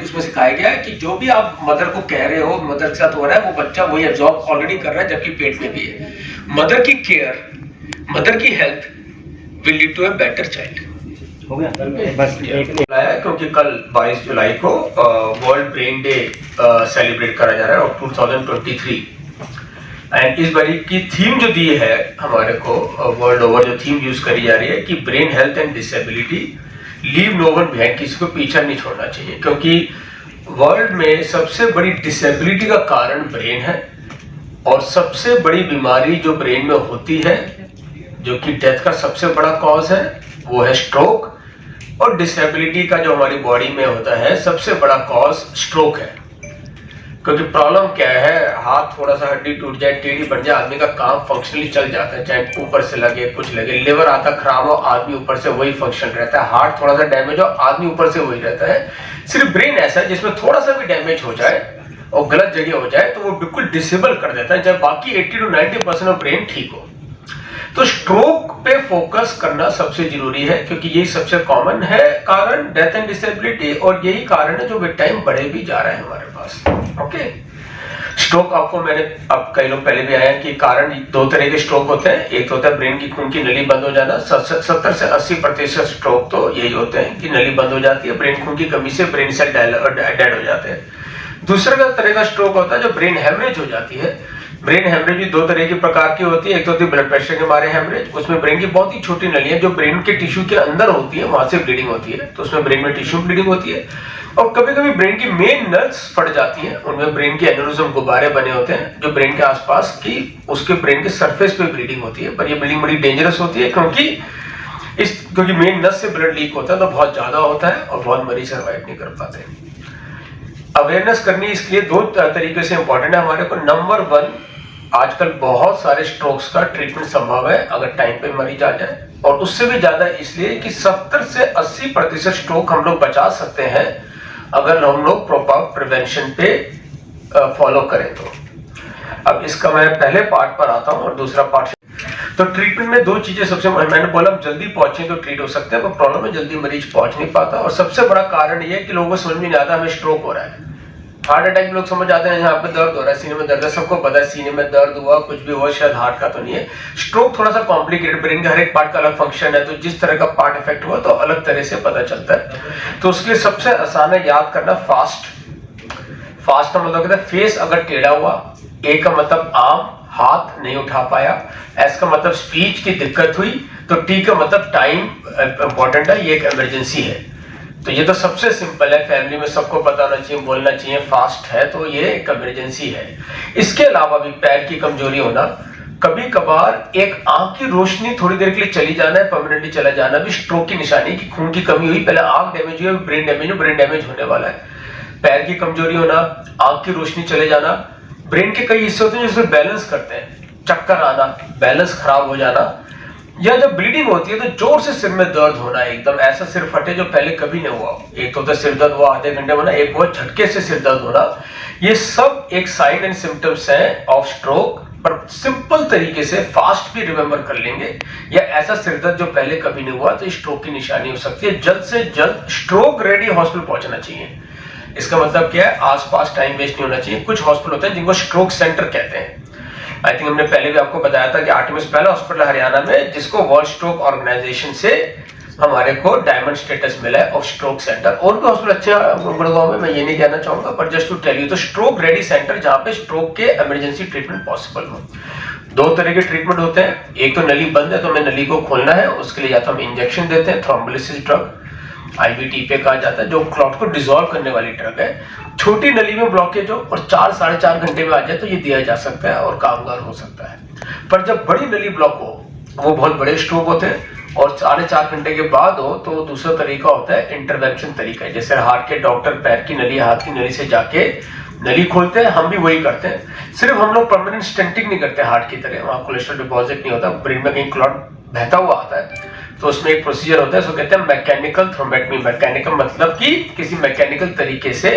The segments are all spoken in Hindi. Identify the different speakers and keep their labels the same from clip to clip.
Speaker 1: उसमें सिखाया गया है कि जो भी आप मदर को कह रहे हो, मदर के साथ हो रहा है, वो बच्चा वही एब्जॉर्ब ऑलरेडी कर रहा है जबकि पेट में भी है। मदर की केयर, मदर की health will lead to a better child.
Speaker 2: हो गया बस एक
Speaker 1: है क्योंकि कल 22 जुलाई को वर्ल्ड ब्रेन डे सेलिब्रेट करा जा रहा है और 2023 एंड इस बारी की थीम जो दी है हमारे को वर्ल्ड ओवर जो थीम यूज करी जा रही है कि brain health and disability leave no one behind, किसी को पीछा नहीं छोड़ना चाहिए, क्योंकि वर्ल्ड में सबसे बड़ी डिसेबिलिटी का कारण ब्रेन है और सबसे बड़ी बीमारी जो ब्रेन में होती है जो कि डेथ का सबसे बड़ा कॉज है वो है स्ट्रोक, और डिसेबिलिटी का जो हमारी बॉडी में होता है सबसे बड़ा कॉज स्ट्रोक है। क्योंकि प्रॉब्लम क्या है, हाथ थोड़ा सा हड्डी टूट जाए, टेढ़ी बढ़ जाए, आदमी का काम फंक्शनली चल जाता है, चाहे ऊपर से लगे कुछ लगे, लिवर आता खराब हो आदमी ऊपर से वही फंक्शन रहता है, हार्ट थोड़ा सा डैमेज हो आदमी ऊपर से वही रहता है। सिर्फ ब्रेन ऐसा है जिसमें थोड़ा सा भी डैमेज हो जाए और गलत जगह हो जाए तो वो बिल्कुल डिसेबल कर देता है, जब बाकी 80 to 90% ऑफ ब्रेन ठीक हो। तो स्ट्रोक पे फोकस करना सबसे जरूरी है क्योंकि यही सबसे कॉमन है कारण डेथ एंड डिसेबिलिटी, और यही कारण है जो विद टाइम बढ़े भी जा रहा है हमारे पास। ओके, स्ट्रोक आपको मैंने अब कई लोग पहले भी आए हैं कि कारण दो तरह के स्ट्रोक होते हैं। एक होता है ब्रेन की खून की नली बंद हो जाना, 70 से 80% स्ट्रोक तो यही होते हैं कि नली बंद हो जाती है, ब्रेन खून की कमी से ब्रेन सेल डेड हो जाते हैं। दूसरा तरह का स्ट्रोक होता है जो ब्रेन हेमरेज हो जाती है। ब्रेन हेमरेज भी दो तरह की प्रकार की होती है, एक तो होती है ब्लड प्रेशर के मारे हेमरेज, उसमें ब्रेन की बहुत ही छोटी नलियां जो ब्रेन के टिश्यू के अंदर होती है वहां से ब्लीडिंग होती है, तो उसमें ब्रेन में टिश्यू ब्लीडिंग होती है। और कभी कभी ब्रेन की मेन नर्व्स फट जाती हैं, उनमें ब्रेन के एन्यूरिज्म गुब्बारे बने होते हैं जो ब्रेन के आसपास की उसके ब्रेन के सरफेस पे ब्लीडिंग होती है, पर ये ब्लीडिंग बड़ी डेंजरस होती है क्योंकि मेन नर्व से ब्लड लीक होता है तो बहुत ज्यादा होता है और बहुत मरीज सर्वाइव नहीं कर पाते। अवेयरनेस करनी इसके लिए दो तरीके से इंपॉर्टेंट है हमारे को। नंबर 1, आजकल बहुत सारे स्ट्रोक्स का ट्रीटमेंट संभव है अगर टाइम पे मरीज आ जाए, और उससे भी ज्यादा इसलिए कि 70 से 80% स्ट्रोक हम लोग बचा सकते हैं अगर हम लोग प्रॉपर प्रिवेंशन पे फॉलो करें तो। अब इसका मैं पहले पार्ट पर आता हूं और दूसरा पार्ट। तो ट्रीटमेंट में दो चीजें सबसे, मैंने बोला जल्दी पहुंचे तो ट्रीट हो सकते हैं, पर प्रॉब्लम है जल्दी मरीज पहुंच नहीं पाता, और सबसे बड़ा कारण यह है कि लोगों को समझ में नहीं आता हमें स्ट्रोक हो रहा है। हार्ट अटैक लोग समझ आते हैं यहाँ पे दर्द हो रहा है, सीने में दर्द है, सबको पता है सीने में दर्द हुआ कुछ भी हुआ शायद हार्ट का तो नहीं है। स्ट्रोक थोड़ा सा कॉम्प्लिकेटेड, ब्रेन के हर एक पार्ट का अलग फंक्शन है, तो जिस तरह का पार्ट इफेक्ट हुआ तो अलग तरह से पता चलता है। तो उसके लिए सबसे आसान है याद करना फास्ट का मतलब कहता है फेस अगर टेढ़ा हुआ, ए का मतलब आर्म हाथ नहीं उठा पाया, एस का मतलब स्पीच की दिक्कत हुई, तो टी का मतलब टाइम इंपॉर्टेंट है, ये एक इमरजेंसी है। तो ये तो सबसे सिंपल है, फैमिली में सबको पता होना चाहिए, बोलना चाहिए फास्ट है तो ये एक इमरजेंसी है। इसके अलावा भी पैर की कमजोरी होना, कभी कभार एक आंख की रोशनी थोड़ी देर के लिए चली जाना है, परमानेंटली चला जाना भी स्ट्रोक की निशानी की खून की कमी हुई, पहले आंख डैमेज हुई, ब्रेन डैमेज होने वाला है। पैर की कमजोरी होना, आंख की रोशनी चले जाना, ब्रेन के कई हिस्से होते हैं जिसमें बैलेंस करते हैं, चक्कर आना, बैलेंस खराब हो जाना, या जब ब्लीडिंग होती है तो जोर से सिर में दर्द होना, एकदम ऐसा सिर फटे जो पहले कभी नहीं हुआ। एक तो सिर दर्द हुआ आधे घंटे में, एक बहुत झटके से सिर दर्द होना, ये सब एक साइन एंड सिम्टम्स हैं ऑफ स्ट्रोक। पर सिंपल तरीके से फास्ट भी रिमेंबर कर लेंगे, या ऐसा सिर दर्द जो पहले कभी नहीं हुआ तो स्ट्रोक की निशानी हो सकती है। जल्द से जल्द स्ट्रोक रेडी हॉस्पिटल पहुंचना चाहिए। इसका मतलब क्या है, आसपास टाइम वेस्ट नहीं होना चाहिए। कुछ हॉस्पिटल होते हैं जिनको स्ट्रोक सेंटर कहते हैं, आई थिंक हमने पहले भी आपको बताया था कि आर्टेमिस पहला हॉस्पिटल हरियाणा में जिसको वर्ल्ड स्ट्रोक ऑर्गेनाइजेशन से हमारे को डायमंड स्टेटस मिला है ऑफ स्ट्रोक सेंटर। और भी हॉस्पिटल अच्छे गुड़गांव में, मैं ये नहीं कहना चाहूंगा, पर जस्ट टू टेल यू, तो स्ट्रोक रेडी सेंटर जहां पे स्ट्रोक के इमरजेंसी ट्रीटमेंट पॉसिबल हो। दो तरह के ट्रीटमेंट होते हैं, एक तो नली बंद है तो हमें नली को खोलना है, उसके लिए या तो हम इंजेक्शन देते हैं, थ्रोम्बोलिसिस ड्रग आईवीटी पे कहा जाता है, जो क्लॉट को डिसॉल्व करने वाली ड्रग है। छोटी नली में ब्लॉकेज हो और 4-4.5 घंटे में आ जाए तो ये दिया जा सकता है और कामगार हो सकता है। पर जब बड़ी नली ब्लॉक हो, वो बहुत बड़े स्ट्रोक होते हैं, और 4.5 घंटे के बाद हो तो दूसरा तरीका होता है इंटरवेंशन तरीका, जैसे हार्ट के डॉक्टर पैर की नली हाथ की नली से जाके नली खोलते हैं, हम भी वही करते हैं। सिर्फ हम लोग परमानेंट स्टेंटिंग नहीं करते हार्ट की तरह, वहां कोलेस्ट्रॉल डिपॉजिट नहीं होता, ब्रेन में कहीं क्लॉट बहता हुआ आता है, तो उसमें एक प्रोसीजर होता है, उसको कहते हैं मैकेनिकल थ्रोम्बेक्टमी। मैकेनिकल मतलब कि किसी मैकेनिकल तरीके से,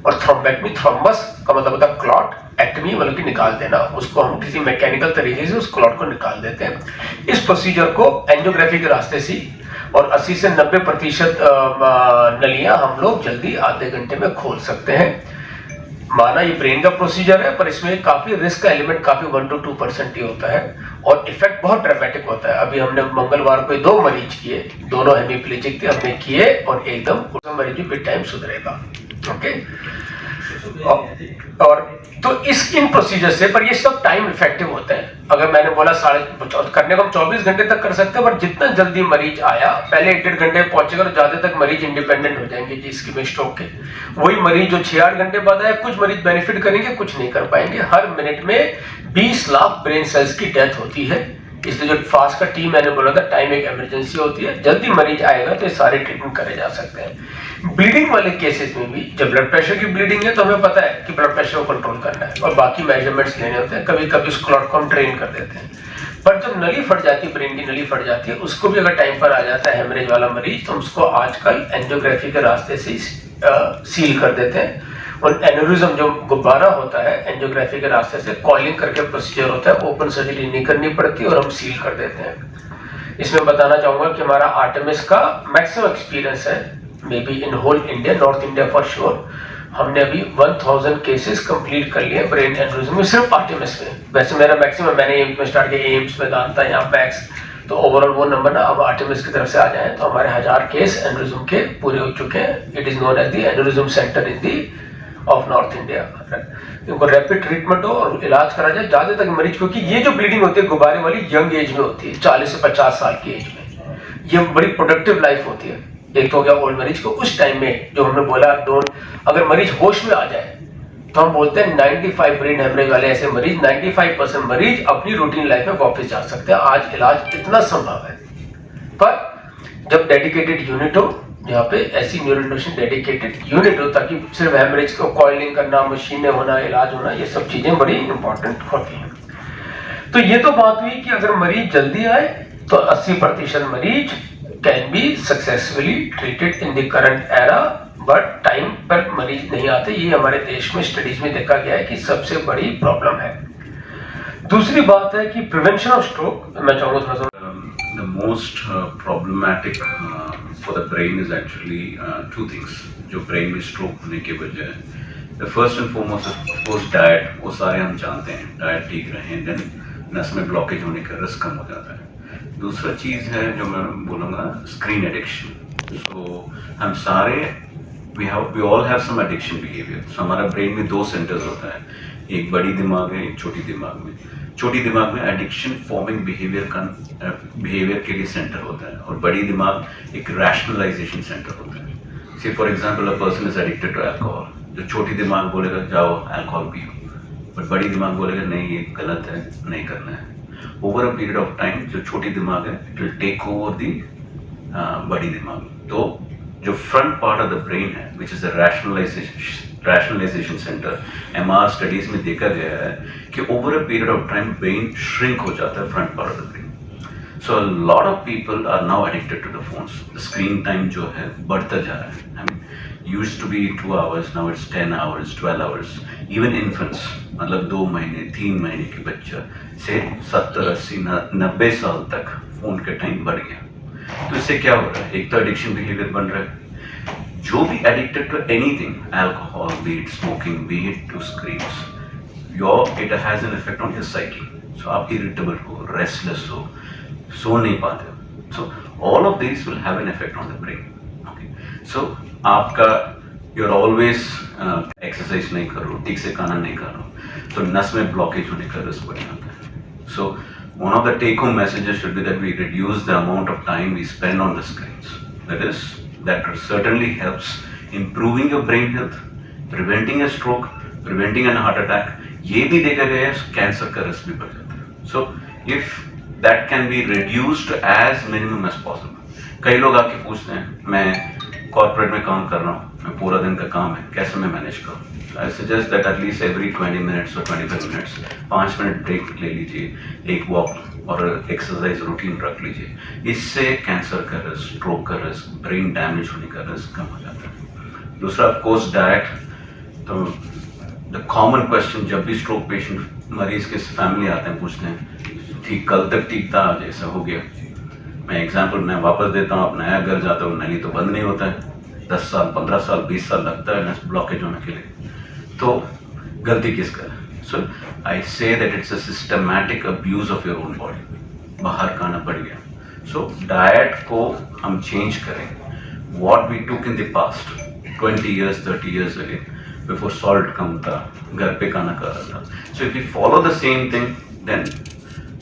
Speaker 1: और थ्रोम्बेक्टमी थ्रोम्बस का मतलब होता है क्लॉट, एक्टमी मतलब कि निकाल देना, उसको हम किसी मैकेनिकल तरीके से उस क्लॉट को निकाल देते हैं। इस प्रोसीजर को एंजियोग्राफी के रास्ते से और 80 से 90% नलियां हम लोग जल्दी आधे घंटे में खोल सकते हैं। माना ये ब्रेन का प्रोसीजर है, पर इसमें काफी रिस्क का एलिमेंट काफी 1 to 2% ही होता है और इफेक्ट बहुत ड्रामेटिक होता है। अभी हमने मंगलवार को 2 मरीज किए, दोनों हेमीप्लेजिक थे, हमने किए और एकदम मरीज विद टाइम सुधरेगा। ओके, और तो इन प्रोसीजर से, पर ये सब टाइम इफेक्टिव होते हैं। अगर मैंने बोला करने को हम 24 घंटे तक कर सकते हैं, पर जितना जल्दी मरीज आया, पहले 1-1.5 घंटे पहुंचेगा तो ज्यादा तक मरीज इंडिपेंडेंट हो जाएंगे जी इसकी स्ट्रोक के। वही मरीज जो 6-8 घंटे बाद आया, कुछ मरीज बेनिफिट करेंगे, कुछ नहीं कर पाएंगे। हर मिनट में 20 लाख ब्रेन सेल्स की डेथ होती है। इसलिए जो फास्ट का टीम मैंने बोला था, टाइम एक इमरजेंसी होती है, जल्दी मरीज आएगा तो ये सारे ट्रीटमेंट करे जा सकते हैं। ब्लीडिंग वाले केसेस में भी जब ब्लड प्रेशर की ब्लीडिंग है तो हमें पता है कि ब्लड प्रेशर को कंट्रोल करना है और बाकी मेजरमेंट्स लेने होते हैं। कभी कभी उस क्लॉट को हम ट्रेन कर देते हैं, पर जब नली फट जाती है, ब्रेन की नली फट जाती है, उसको भी अगर टाइम पर आ जाता है हेमरेज वाला मरीज, तो उसको आजकल एंजियोग्राफी के रास्ते से सील कर देते हैं। और एन्यूरिज्म जो गुब्बारा होता है, एंजियोग्राफी के रास्ते से कॉइलिंग करके प्रोसीजर होता है, ओपन सर्जरी नहीं करनी पड़ती और हम सील कर देते हैं। इसमें बताना चाहूंगा कि हमारा आर्टेमिस का मैक्सिमम एक्सपीरियंस है, maybe in whole India, north India for sure. हमने अभी 1000 केसेस कंप्लीट कर लिए ब्रेन एन्यूरिज्म में, सिर्फ आर्टेमिस में। वैसे मेरा मैक्सिमम, मैंने एम्स में स्टार्ट किया, एम्स में दानता है यहाँ मैक्स, तो ओवरऑल वो नंबर ना अब आर्टेमिस की तरफ से आ जाए तो हमारे 1000 केस एन्यूरिज्म के पूरे हो चुके हैं। It is known as the aneurysm centre in the of north India. इनको रैपिड ट्रीटमेंट हो और इलाज करा जाए ज्यादा तक मरीज, क्योंकि ये जो ब्लीडिंग होती है गुब्बारे वाली यंग एज में होती है, 40 से 50 साल की एज में, ये बड़ी प्रोडक्टिव लाइफ होती है। एक तो हो गया ओल्ड मरीज को, उस टाइम में जो हमने बोला अगर मरीज होश में आ जाए तो हम बोलते हैं 95 ब्रेन हेमरेज वाले ऐसे मरीज, 95% मरीज अपनी रूटीन लाइफ में वापस जा सकते हैं। आज इलाज इतना संभव है, पर जब डेडिकेटेड यूनिट हो, यहाँ पे ऐसी न्यूरोइंडक्शन डेडिकेटेड यूनिट हो, ताकि सिर्फ हेमरेज को कॉइलिंग करना, मशीनें होना, इलाज होना, ये सब चीजें बड़ी इंपॉर्टेंट होती हैं। तो ये तो बात हुई कि अगर मरीज जल्दी आए तो 80% मरीज can be successfully treated in the current era, but time पर मरीज नहीं आते। ये हमारे देश में स्टडीज में देखा गया है कि सबसे बड़ी प्रॉब्लम है। दूसरी बात है कि प्रिवेंशन ऑफ स्ट्रोक, मैं चाहूंगा थोड़ा सा
Speaker 3: The most problematic for the brain is actually two things जो brain में stroke होने के वजह है। The first and foremost is of course diet, वो सारे हम जानते हैं, diet ठीक रहे then नस में blockage होने का risk कम हो जाता है। दूसरा चीज़ है जो मैं बोलूँगा screen addiction। So हम सारे we all have some addiction behavior। So हमारा brain में 2 centers होता है, एक बड़ी दिमाग है, एक छोटी दिमाग में। छोटी दिमाग में एडिक्शन फॉर्मिंग बिहेवियर के लिए सेंटर होता है और बड़ी दिमाग एक रैशनलाइजेशन सेंटर होता है। Say for example a person is addicted to alcohol, जो छोटी दिमाग बोलेगा जाओ अल्कोहल पियो, बट बड़ी दिमाग बोलेगा नहीं ये गलत है, नहीं करना है। Over a period of time जो छोटी दिमाग है it will take over the बड़ी दिमाग। तो जो front part of the brain है which is the rationalization center, MR studies में देखा गया है कि over a period of time brain shrink हो जाता है front part of the brain. So a lot of people are now addicted to the phones. Screen time जो है बढ़ता जा रहा है। I mean used to be 2 hours, now it's 10 hours, 12 hours। Even infants, मतलब 2 महीने 3 महीने के बच्चा से 70, 80, 90 साल तक फोन के टाइम बढ़ गया। तो इससे क्या हो रहा है? एक तो एडिक्शन बिहेवियर बन रहा है। जो भी addicted to anything, alcohol, be it smoking, be it to screens, it has an effect on his psyche. So आप इरिटेबल हो, रेस्टलेस हो, सो नहीं पाते हो। So all of this will have an effect on the brain. Okay, so आपका यू आर ऑलवेज एक्सरसाइज नहीं कर रहे हो, ठीक से खाना नहीं खा रहे हो, तो नस में ब्लॉकेज होने का रिस्क बढ़ जाता है। सो one of the take-home messages should be that we reduce the amount of time we spend on the screens. That certainly helps improving your brain health, preventing a stroke, preventing an heart attack. ये भी देखा गया है कैंसर का रिस्क भी बढ़ जाता है। So if that can be reduced as minimum as possible. कई लोग आके पूछते हैं मैं कॉर्पोरेट में काम कर रहा हूँ, मैं पूरा दिन का काम है, कैसे मैं मैनेज करूँ? I suggest that at least every 20 minutes or 25 minutes 5 minute break ले लीजिए, एक वॉक और एक्सरसाइज रूटीन रख लीजिए। इससे कैंसर का रिस्क, स्ट्रोक का रिस्क, ब्रेन डैमेज होने का रिस्क कम हो जाता है। दूसरा ऑफ कोर्स डाइट। तो द कॉमन क्वेश्चन जब भी स्ट्रोक पेशेंट मरीज के फैमिली आते हैं पूछते हैं ठीक कल तक ठीक था आज ऐसा हो गया। मैं एग्जांपल मैं वापस देता हूँ, आप नया घर जाते हो, नैनी तो बंद नहीं होता है, 10 साल 15 साल 20 साल लगता है नस ब्लॉकेज होने के लिए, तो गलती किसका है? So I say that it's a systematic abuse of your own body, बाहर खाना पड़ गया। सो डाइट को हम चेंज करें, what we took in the past 20 years 30 years ago, before salt कम था, घर पे खाना खा रहा था, so if you follow the same thing then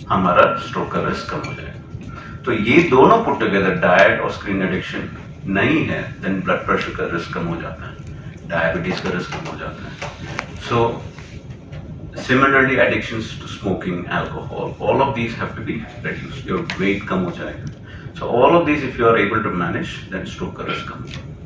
Speaker 3: हमारा स्ट्रोक का रिस्क कम हो जाएगा। तो ये दोनों पुट टुगेदर, डाइट और स्क्रीन एडिक्शन नहीं है, देन ब्लड प्रेशर का रिस्क कम हो जाता है, डायबिटीज का रिस्क कम हो जाता है। So similarly addictions to smoking, alcohol, all of these have to be reduced, your weight कम हो जाएगा। So all of these if you are able to manage, then stroke का रिस्क कम हो जाएगा।